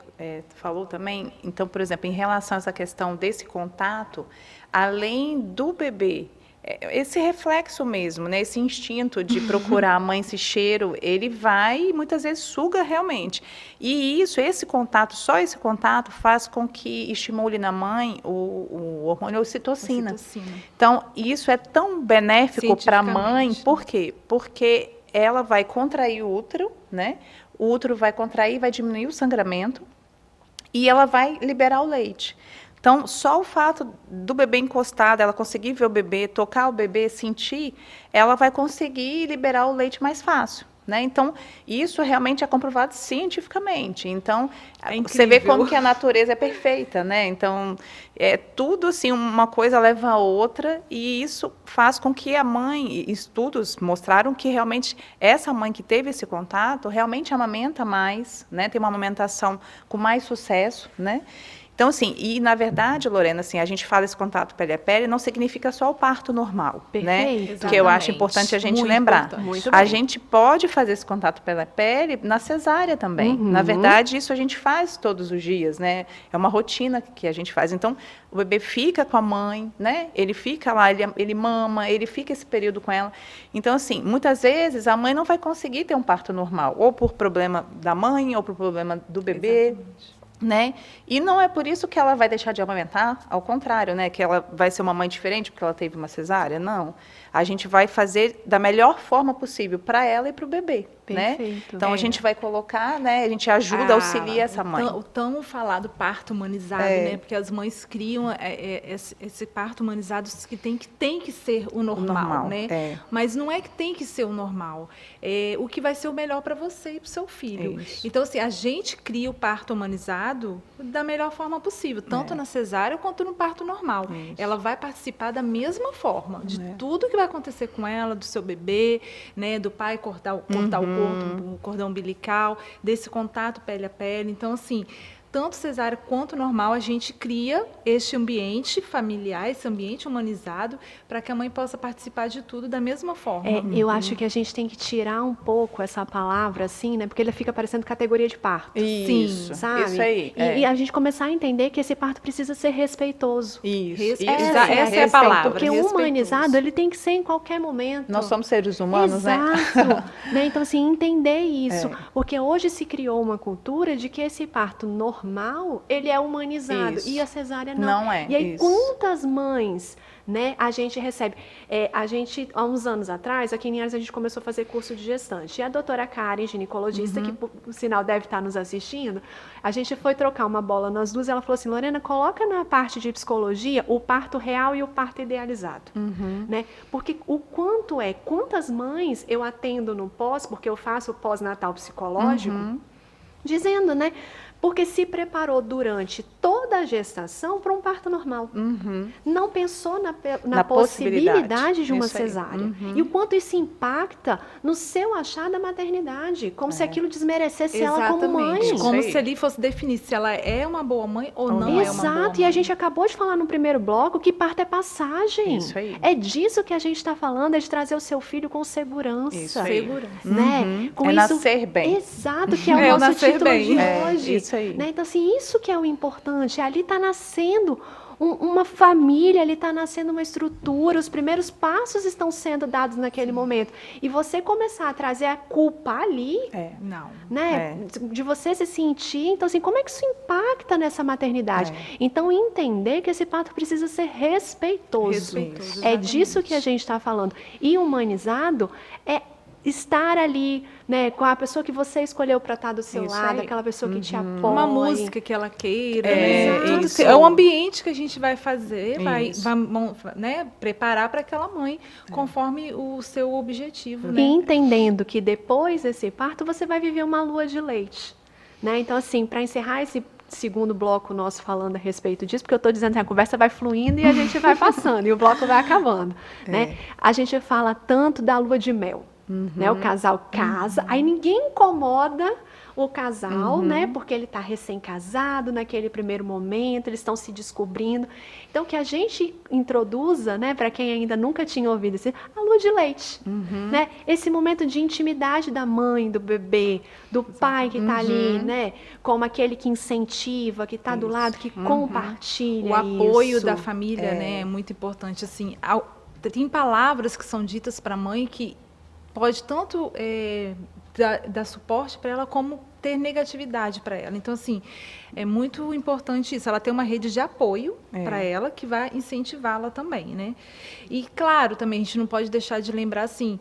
falou também, então, por exemplo, em relação a essa questão desse contato, além do bebê, esse reflexo mesmo, né, esse instinto de procurar a mãe, esse cheiro, ele vai e muitas vezes suga realmente. E esse contato, só esse contato faz com que estimule na mãe o hormônio ocitocina. Então, isso é tão benéfico para a mãe, por quê? Porque ela vai contrair o útero, né? O útero vai contrair, vai diminuir o sangramento e ela vai liberar o leite. Então, só o fato do bebê encostado, ela conseguir ver o bebê, tocar o bebê, sentir, ela vai conseguir liberar o leite mais fácil, né? Então, isso realmente é comprovado cientificamente. Então, você vê como que a natureza é perfeita, né? Então, tudo assim, uma coisa leva a outra, e isso faz com que a mãe, estudos mostraram que realmente essa mãe que teve esse contato, realmente amamenta mais, né? Tem uma amamentação com mais sucesso, né? Então, assim, e na verdade, Lorena, assim, a gente fala esse contato pele a pele, não significa só o parto normal, né? Que eu acho importante a gente lembrar. A gente pode fazer esse contato pele a pele na cesárea também. Na verdade, isso a gente faz todos os dias, né? É uma rotina que a gente faz. Então, o bebê fica com a mãe, né? Ele fica lá, ele mama, ele fica esse período com ela. Então, assim, muitas vezes a mãe não vai conseguir ter um parto normal, ou por problema da mãe, ou por problema do bebê. Né? E não é por isso que ela vai deixar de amamentar, ao contrário, né? Que ela vai ser uma mãe diferente porque ela teve uma cesárea, não. A gente vai fazer da melhor forma possível para ela e para o bebê, né? Então, a gente vai colocar, né? A gente ajuda, auxilia essa mãe. O tão falado parto humanizado, né? Porque as mães criam esse parto humanizado que tem que ser o normal, né? Mas não é que tem que ser o normal. É o que vai ser o melhor para você e para o seu filho. Então, assim, a gente cria o parto humanizado da melhor forma possível, tanto na cesárea quanto no parto normal. Ela vai participar da mesma forma, de tudo que vai acontecer com ela, do seu bebê, né? Do pai cortar o cordão umbilical, desse contato pele a pele. Então, assim, tanto cesárea quanto normal, a gente cria este ambiente familiar, esse ambiente humanizado, para que a mãe possa participar de tudo da mesma forma. Eu acho que a gente tem que tirar um pouco essa palavra, assim, né? Porque ele fica parecendo categoria de parto. Isso, sabe? Isso aí. E a gente começar a entender que esse parto precisa ser respeitoso. Essa é a palavra. Porque o humanizado, ele tem que ser em qualquer momento. Nós somos seres humanos, né? Né? Então, assim, entender isso. Porque hoje se criou uma cultura de que esse parto normal normal, ele é humanizado. Isso. E a cesárea não. Não é, E aí, isso. quantas mães, né, a gente recebe? A gente, há uns anos atrás, aqui em Linhares, a gente começou a fazer curso de gestante. E a doutora Karen, ginecologista, que por sinal deve estar nos assistindo, a gente foi trocar uma bola nas duas e ela falou assim, Lorena, coloca na parte de psicologia o parto real e o parto idealizado. Né? Porque quantas mães eu atendo no pós, porque eu faço o pós-natal psicológico, dizendo, né? Porque se preparou durante toda a gestação para um parto normal. Não pensou na possibilidade de uma Isso aí. cesárea. E o quanto isso impacta no seu achar da maternidade. Como se aquilo desmerecesse ela como mãe. Exatamente. Como Isso aí. se ali fosse definir se ela é uma boa mãe ou não é uma boa mãe. Exato, e a gente acabou de falar no primeiro bloco que parto é passagem. Isso aí. É disso que a gente está falando, é de trazer o seu filho com segurança. Isso aí. Segurança. Né? Com É isso, nascer bem. Exato, que é o É o nosso nascer título bem. de É, hoje. isso aí. Né? Então, assim, isso que é o importante. Ali está nascendo uma família, ali está nascendo uma estrutura, os primeiros passos estão sendo dados naquele momento. E você começar a trazer a culpa ali, Não. né? De você se sentir. Então, assim, como é que isso impacta nessa maternidade? Então, entender que esse parto precisa ser respeitoso. Respeitoso, É exatamente. disso que a gente está falando. E humanizado é estar ali, né, com a pessoa que você escolheu para estar do seu Isso lado, aí. aquela pessoa que te apoia. Uma música que ela queira, É, né? Tudo isso. é o ambiente que a gente vai fazer, vai Isso. né, preparar para aquela mãe, conforme o seu objetivo, E né? entendendo que depois desse parto você vai viver uma lua de leite, né? Então, assim, para encerrar esse segundo bloco nosso falando a respeito disso, porque eu estou dizendo que a conversa vai fluindo e a gente vai passando, e o bloco vai acabando, né? A gente fala tanto da lua de mel, né? O casal casa, aí ninguém incomoda o casal, né? Porque ele está recém-casado naquele primeiro momento, eles estão se descobrindo. Então, que a gente introduza, né, para quem ainda nunca tinha ouvido isso, a lua de leite, né? Esse momento de intimidade da mãe, do bebê, do pai que está ali, né? Como aquele que incentiva, que está do lado, que compartilha O apoio isso. da família, né, é muito importante. Assim, tem palavras que são ditas para a mãe que pode tanto dar suporte para ela como ter negatividade para ela. Então, assim, é muito importante isso. Ela tem uma rede de apoio para ela que vai incentivá-la também, né? E, claro, também a gente não pode deixar de lembrar, assim,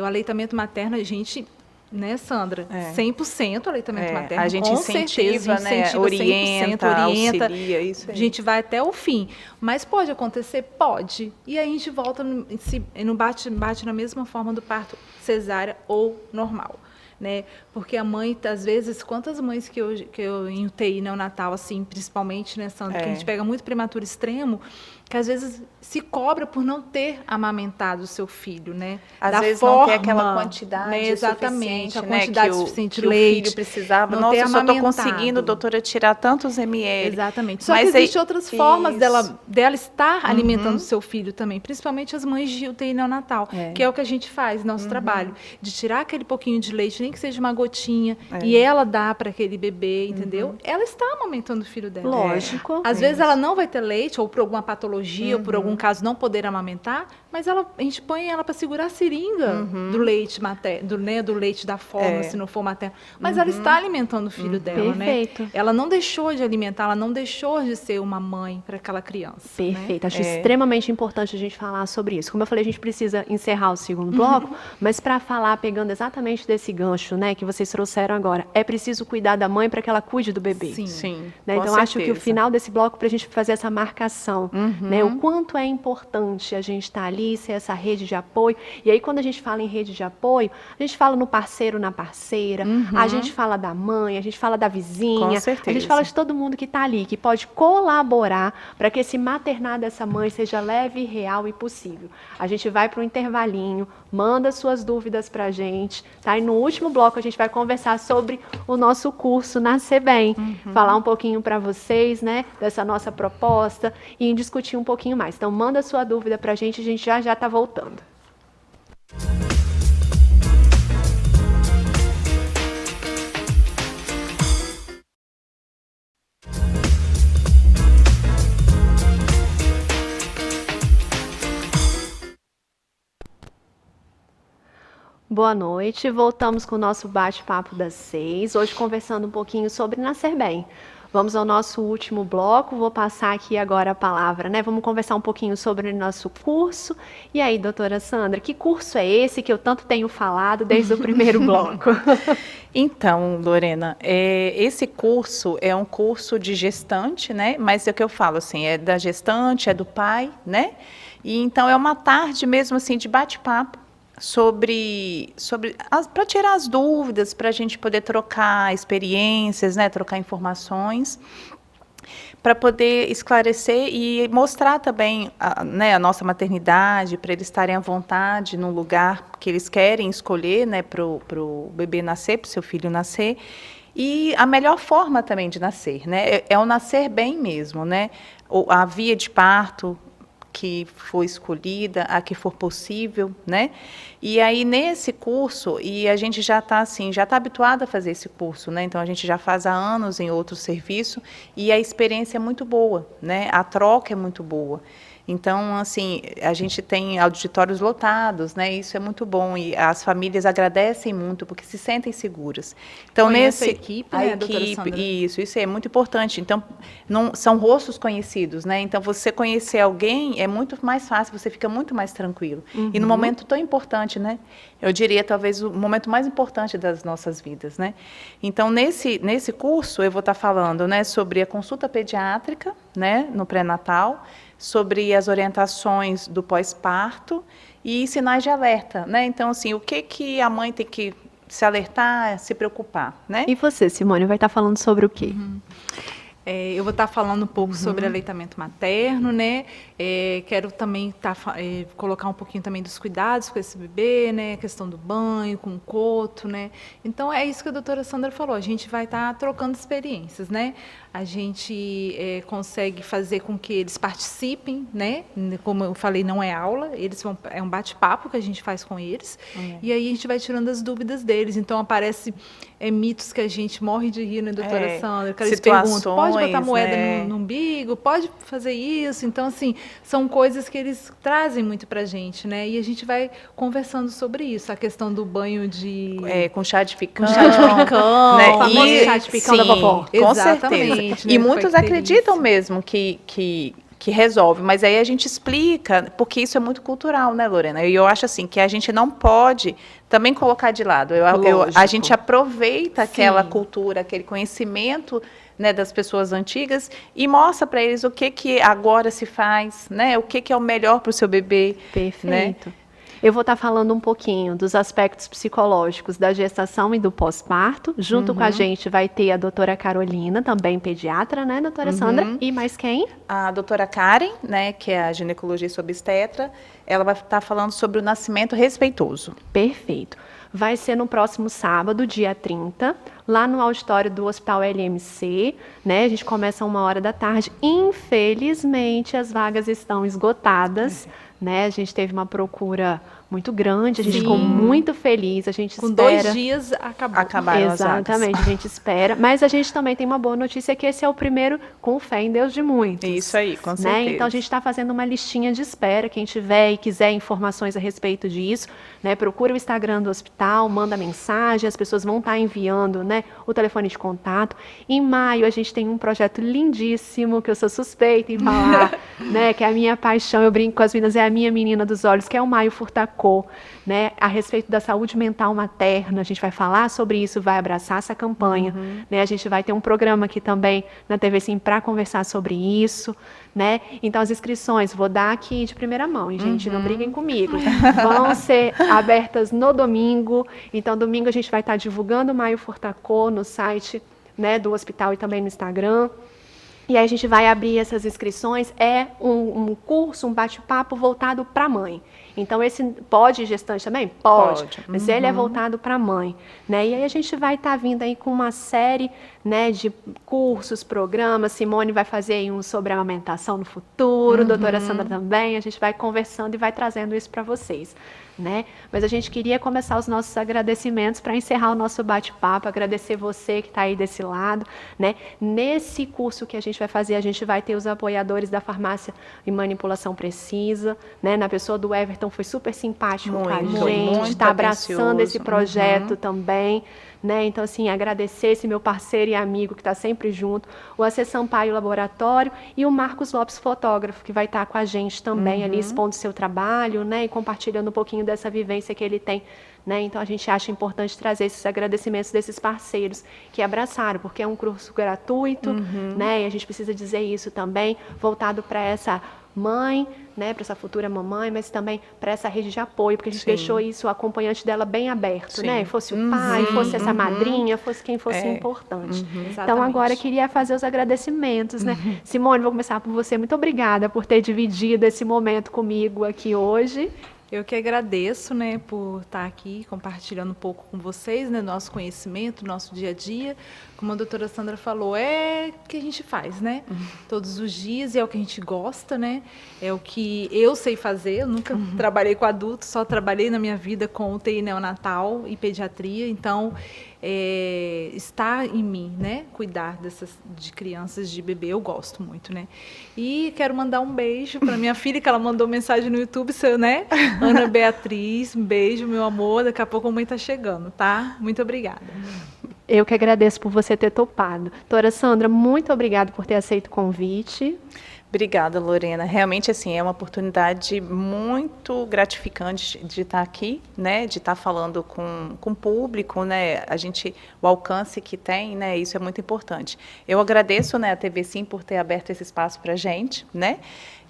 o aleitamento materno, a gente... Né, Sandra? 100% aleitamento materno, a gente com certeza, certeza, né? incentiva 100%, orienta, auxilia, isso aí. a gente vai até o fim. Mas pode acontecer? Pode. E aí a gente volta, não bate na mesma forma do parto cesárea ou normal. Né? Porque a mãe, às vezes, quantas mães que eu em UTI neonatal, assim, principalmente, né, Sandra, que a gente pega muito prematuro extremo, que às vezes se cobra por não ter amamentado o seu filho, né? Às Da vezes forma, não tem aquela quantidade né? Exatamente, suficiente, a né, quantidade que suficiente de que leite. o filho precisava. não Nossa, ter eu só estou amamentado. conseguindo, doutora, tirar tantos ml. Exatamente. Só Mas que existem outras formas isso. dela estar alimentando o seu filho também, principalmente as mães de UTI neonatal, que é o que a gente faz, nosso trabalho, de tirar aquele pouquinho de leite, nem que seja uma gotinha, e ela dá para aquele bebê, entendeu? Ela está amamentando o filho dela. Lógico. Às vezes ela não vai ter leite, ou por alguma patologia, ou por algum caso não poder amamentar, mas a gente põe ela para segurar a seringa do leite materno, do leite da forma, se não for materno. Mas ela está alimentando o filho dela, Perfeito. né? Ela não deixou de alimentar, ela não deixou de ser uma mãe para aquela criança. Perfeito. Acho extremamente importante a gente falar sobre isso. Como eu falei, a gente precisa encerrar o segundo bloco, mas para falar, pegando exatamente desse gancho, né, que vocês trouxeram agora, é preciso cuidar da mãe para que ela cuide do bebê. Sim. Né? Com Então, acho que o certeza. final desse bloco, para a gente fazer essa marcação, né? O quanto é importante a gente estar ali, ser essa rede de apoio. E aí, quando a gente fala em rede de apoio, a gente fala no parceiro, na parceira, a gente fala da mãe, a gente fala da vizinha, Com a certeza. gente fala de todo mundo que está ali, que pode colaborar para que esse maternar dessa mãe seja leve, real e possível. A gente vai para o intervalinho, manda suas dúvidas para a gente, tá? E no último bloco a gente vai conversar sobre o nosso curso Nascer Bem, falar um pouquinho para vocês, né, dessa nossa proposta e discutir um pouquinho mais. Então, manda sua dúvida para a gente já está voltando. Boa noite, voltamos com o nosso bate-papo das 6, hoje conversando um pouquinho sobre nascer bem. Vamos ao nosso último bloco. Vou passar aqui agora a palavra, né? Vamos conversar um pouquinho sobre o nosso curso. E aí, doutora Sandra, que curso é esse que eu tanto tenho falado desde o primeiro bloco? Então, Lorena, esse curso é um curso de gestante, né? Mas é o que eu falo, assim, é da gestante, é do pai, né? E então é uma tarde mesmo assim de bate-papo para tirar as dúvidas, para a gente poder trocar experiências, né? Trocar informações, para poder esclarecer e mostrar também né, a nossa maternidade, para eles estarem à vontade no lugar que eles querem escolher, né, para o bebê nascer, para o seu filho nascer, e a melhor forma também de nascer, né, é o nascer bem mesmo, né, a via de parto que for escolhida, a que for possível, né? E aí nesse curso, e a gente já está assim, já está habituado a fazer esse curso, né? Então a gente já faz há anos em outro serviço e a experiência é muito boa, né? A troca é muito boa. Então, assim, a gente tem auditórios lotados, né? Isso é muito bom e as famílias agradecem muito porque se sentem seguras. Então, Conhece a equipe, né, doutora Sandra? Isso é muito importante. Então, não são rostos conhecidos, né? Então, você conhecer alguém é muito mais fácil, você fica muito mais tranquilo. E no momento tão importante, né? Eu diria, talvez, o momento mais importante das nossas vidas, né? Então, nesse curso, eu vou estar falando, né, sobre a consulta pediátrica, né, no pré-natal, sobre as orientações do pós-parto e sinais de alerta, né? Então, assim, o que a mãe tem que se alertar, se preocupar, né? E você, Simone, vai estar falando sobre o quê? Eu vou estar falando um pouco sobre aleitamento materno, né? Quero também colocar um pouquinho também dos cuidados com esse bebê, né? A questão do banho, com o coto, né? Então, é isso que a doutora Sandra falou. A gente vai estar trocando experiências, né? A gente consegue fazer com que eles participem, né? Como eu falei, não é aula, é um bate-papo que a gente faz com eles. E aí a gente vai tirando as dúvidas deles. Então, aparece mitos que a gente morre de rir, né, doutora Sandra? Que eles perguntam, pode botar moeda no umbigo? Pode fazer isso? Então, assim, são coisas que eles trazem muito pra gente, né? E a gente vai conversando sobre isso. A questão do banho de... com chá de picão. Com chá de picão, né? o famoso chá de picão da vovó. Com Exatamente, certeza. né? E muitos acreditam mesmo que resolve, mas aí a gente explica, porque isso é muito cultural, né, Lorena? E eu acho assim, que a gente não pode também colocar de lado. A gente aproveita aquela cultura, aquele conhecimento, né, das pessoas antigas e mostra para eles o que agora se faz, né? O que é o melhor para o seu bebê. Perfeito. Né? Eu vou estar falando um pouquinho dos aspectos psicológicos da gestação e do pós-parto. Junto com a gente vai ter a doutora Carolina, também pediatra, né, doutora Sandra? E mais quem? A doutora Karen, né, que é a ginecologista obstetra, ela vai estar falando sobre o nascimento respeitoso. Perfeito. Vai ser no próximo sábado, dia 30, lá no auditório do Hospital LMC, né? A gente começa 13h. Infelizmente, as vagas estão esgotadas, né? A gente teve uma procura muito grande, a gente ficou muito feliz, a gente com espera... 2 dias acabaram Exatamente, a gente espera, mas a gente também tem uma boa notícia, que esse é o primeiro com fé em Deus de muitos. Isso aí, com certeza. Né? Então a gente está fazendo uma listinha de espera, quem tiver e quiser informações a respeito disso, né, procura o Instagram do hospital, manda mensagem, as pessoas vão estar enviando, né, o telefone de contato. Em maio a gente tem um projeto lindíssimo, que eu sou suspeita em falar, né, que é a minha paixão, eu brinco com as meninas, é a minha menina dos olhos, que é o Maio Furtacô, né, a respeito da saúde mental materna. A gente vai falar sobre isso, vai abraçar essa campanha, né, a gente vai ter um programa aqui também na TV Sim para conversar sobre isso, né, então as inscrições, vou dar aqui de primeira mão, gente, não briguem comigo, vão ser abertas no domingo. Então domingo a gente vai estar divulgando o Maio Furtacô no site, né, do hospital e também no Instagram. E aí a gente vai abrir essas inscrições, é um curso, um bate-papo voltado para a mãe. Então, esse pode gestante também? Pode. Mas ele é voltado para a mãe, né? E aí a gente vai estar vindo aí com uma série, né, de cursos, programas. Simone vai fazer aí um sobre a amamentação no futuro, doutora Sandra também. A gente vai conversando e vai trazendo isso para vocês, né? Mas a gente queria começar os nossos agradecimentos para encerrar o nosso bate-papo, agradecer você que está aí desse lado, né? Nesse curso que a gente vai fazer, a gente vai ter os apoiadores da Farmácia e Manipulação Precisa, né? Na pessoa do Everton, foi super simpático com a gente, está abraçando esse projeto também, né? Então, assim, agradecer esse meu parceiro e amigo que está sempre junto, o AC Sampaio Laboratório e o Marcos Lopes Fotógrafo, que vai estar com a gente também ali expondo seu trabalho, né? E compartilhando um pouquinho dessa vivência que ele tem, né? Então, a gente acha importante trazer esses agradecimentos desses parceiros que abraçaram, porque é um curso gratuito, né? E a gente precisa dizer isso também, voltado para essa mãe, né, para essa futura mamãe, mas também para essa rede de apoio, porque a gente deixou isso, o acompanhante dela bem aberto, né? Fosse o pai, fosse essa madrinha, fosse quem fosse importante. Então, agora eu queria fazer os agradecimentos, né? Simone, vou começar por você. Muito obrigada por ter dividido esse momento comigo aqui hoje. Eu que agradeço, né, por estar aqui compartilhando um pouco com vocês, né, nosso conhecimento, nosso dia a dia. Como a doutora Sandra falou, é o que a gente faz, né? Todos os dias, e é o que a gente gosta, né? É o que eu sei fazer. Eu nunca trabalhei com adultos, só trabalhei na minha vida com UTI neonatal e pediatria. Então, está em mim, né? Cuidar de crianças, de bebê, eu gosto muito, né? E quero mandar um beijo para minha filha, que ela mandou mensagem no YouTube, né? Ana Beatriz, um beijo, meu amor. Daqui a pouco a mãe está chegando, tá? Muito obrigada. Eu que agradeço por você ter topado. Doutora Sandra, muito obrigada por ter aceito o convite. Obrigada, Lorena. Realmente, assim, é uma oportunidade muito gratificante de estar aqui, né? De estar falando com o público, né? O alcance que tem, né? Isso é muito importante. Eu agradeço, né, a TV Sim por ter aberto esse espaço para a gente, né?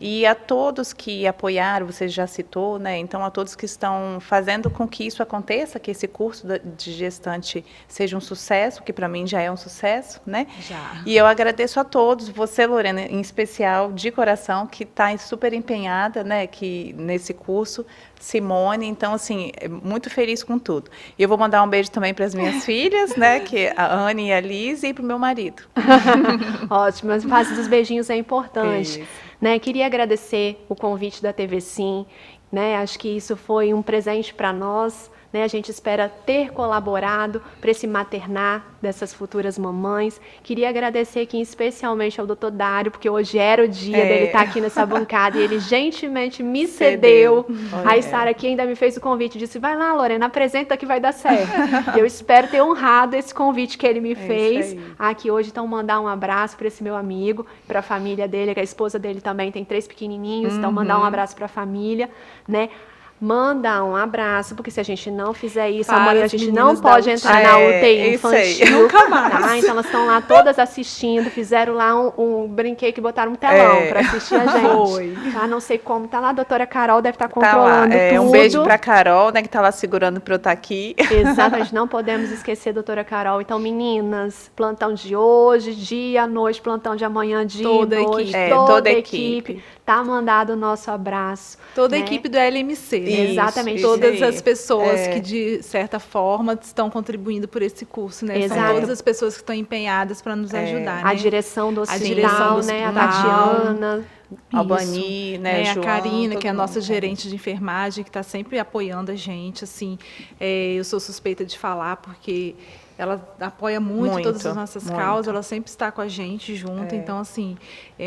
E a todos que apoiaram, você já citou, né? Então, a todos que estão fazendo com que isso aconteça, que esse curso de gestante seja um sucesso, que para mim já é um sucesso, né? Já. E eu agradeço a todos, você, Lorena, em especial, de coração, que está super empenhada, né, nesse curso, Simone, então, assim, muito feliz com tudo. E eu vou mandar um beijo também para as minhas filhas, né, que a Anne e a Liz, e para o meu marido. Ótimo, a fase dos beijinhos é importante. Né? Queria agradecer o convite da TV Sim, né? Acho que isso foi um presente para nós. Né? A gente espera ter colaborado para esse maternar dessas futuras mamães. Queria agradecer aqui especialmente ao Dr. Dário, porque hoje era o dia dele estar aqui nessa bancada e ele gentilmente me cedeu a estar aqui, ainda me fez o convite, disse, vai lá, Lorena, apresenta que vai dar certo. E eu espero ter honrado esse convite que ele me fez aqui hoje. Então, mandar um abraço para esse meu amigo, para a família dele, que a esposa dele também tem 3 pequenininhos, então mandar um abraço para a família, né? Manda um abraço, porque se a gente não fizer isso, amanhã a gente não pode entrar na UTI infantil. Nunca mais. Tá? Então elas estão lá todas assistindo, fizeram lá um brinquedo que botaram um telão para assistir a gente. Tá? Não sei como, tá lá, a doutora Carol deve estar controlando tudo. Um beijo para a Carol, né, que está lá segurando para eu estar aqui. Exatamente, não podemos esquecer a doutora Carol. Então, meninas, plantão de hoje, dia, noite, plantão de amanhã, dia, toda noite, equipe. Toda a equipe. Tá mandado o nosso abraço. Toda a equipe do LMC. Isso, exatamente. Todas as pessoas que, de certa forma, estão contribuindo por esse curso, né? Exato. São todas as pessoas que estão empenhadas para nos ajudar, né? A direção do hospital, né? A Tatiana. Albani, né, A João, Karina, que é a nossa gerente de enfermagem, que está sempre apoiando a gente, assim, eu sou suspeita de falar, porque ela apoia muito todas as nossas causas, ela sempre está com a gente junto, então, assim,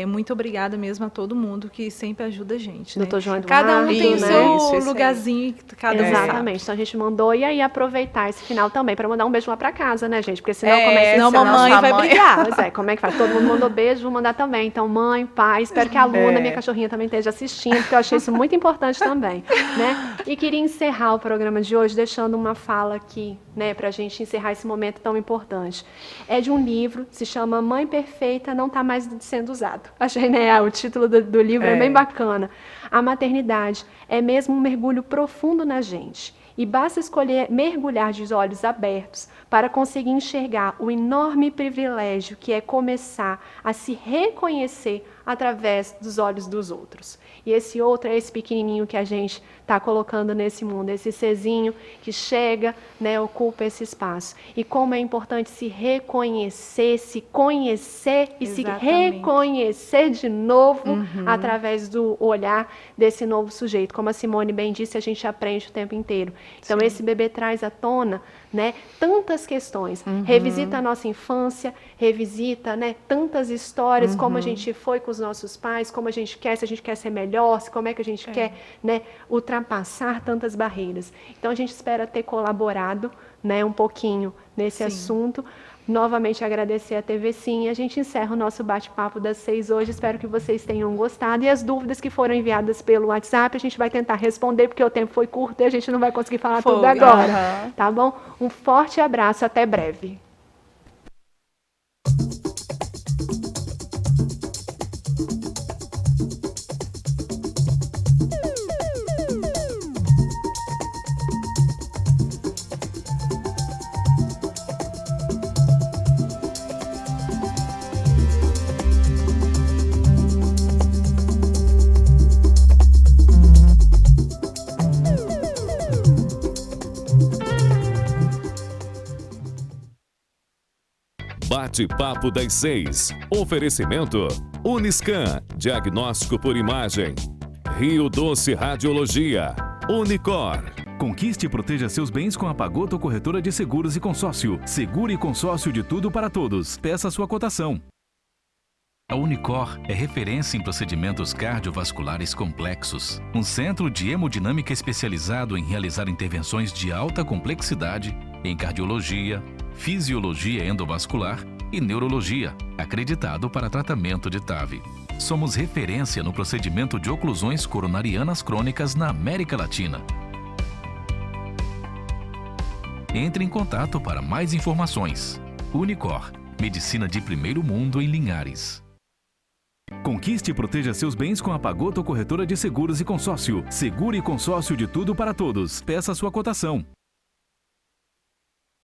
muito obrigada mesmo a todo mundo que sempre ajuda a gente, né? Dr. João Eduardo, cada um tem o seu né? lugarzinho, cada um Exatamente, então a gente mandou, e aí aproveitar esse final também, para mandar um beijo lá para casa, né, gente? Porque senão senão mamãe vai brigar. Pois é, como é que faz? Todo mundo mandou beijo, vou mandar também. Então, mãe, pai, espero que a Luna, minha cachorrinha, também esteja assistindo, porque eu achei isso muito importante também, né? E queria encerrar o programa de hoje deixando uma fala aqui, né, para a gente encerrar esse momento tão importante. É de um livro, se chama Mãe Perfeita Não Está Mais Sendo Usado. Achei, né, o título do livro é bem bacana. A maternidade é mesmo um mergulho profundo na gente. E basta escolher mergulhar de olhos abertos para conseguir enxergar o enorme privilégio que é começar a se reconhecer através dos olhos dos outros. E esse outro é esse pequenininho que a gente está colocando nesse mundo, esse serzinho que chega, né, ocupa esse espaço. E como é importante se reconhecer, se conhecer e se reconhecer de novo através do olhar desse novo sujeito. Como a Simone bem disse, a gente aprende o tempo inteiro. Então, esse bebê traz à tona, né, tantas questões. Revisita a nossa infância, revisita, né, tantas histórias, como a gente foi com os nossos pais, como a gente quer, se a gente quer ser melhor, como é que a gente quer, né, ultrapassar tantas barreiras. Então, a gente espera ter colaborado, né, um pouquinho nesse Sim. assunto. Novamente agradecer a TV Sim. A gente encerra o nosso bate-papo das 6 hoje. Espero que vocês tenham gostado. E as dúvidas que foram enviadas pelo WhatsApp, a gente vai tentar responder, porque o tempo foi curto e a gente não vai conseguir falar tudo agora. Tá bom? Um forte abraço. Até breve. Bate-papo das 6. Oferecimento Uniscan, diagnóstico por imagem. Rio Doce Radiologia. Unicor. Conquiste e proteja seus bens com a Pagoto Corretora de Seguros e Consórcio. Seguro e consórcio de tudo para todos. Peça sua cotação. A Unicor é referência em procedimentos cardiovasculares complexos. Um centro de hemodinâmica especializado em realizar intervenções de alta complexidade em cardiologia, fisiologia endovascular e neurologia, acreditado para tratamento de TAV. Somos referência no procedimento de oclusões coronarianas crônicas na América Latina. Entre em contato para mais informações. Unicor, medicina de primeiro mundo em Linhares. Conquiste e proteja seus bens com a Pagoto Corretora de Seguros e Consórcio. Seguro e consórcio de tudo para todos. Peça sua cotação.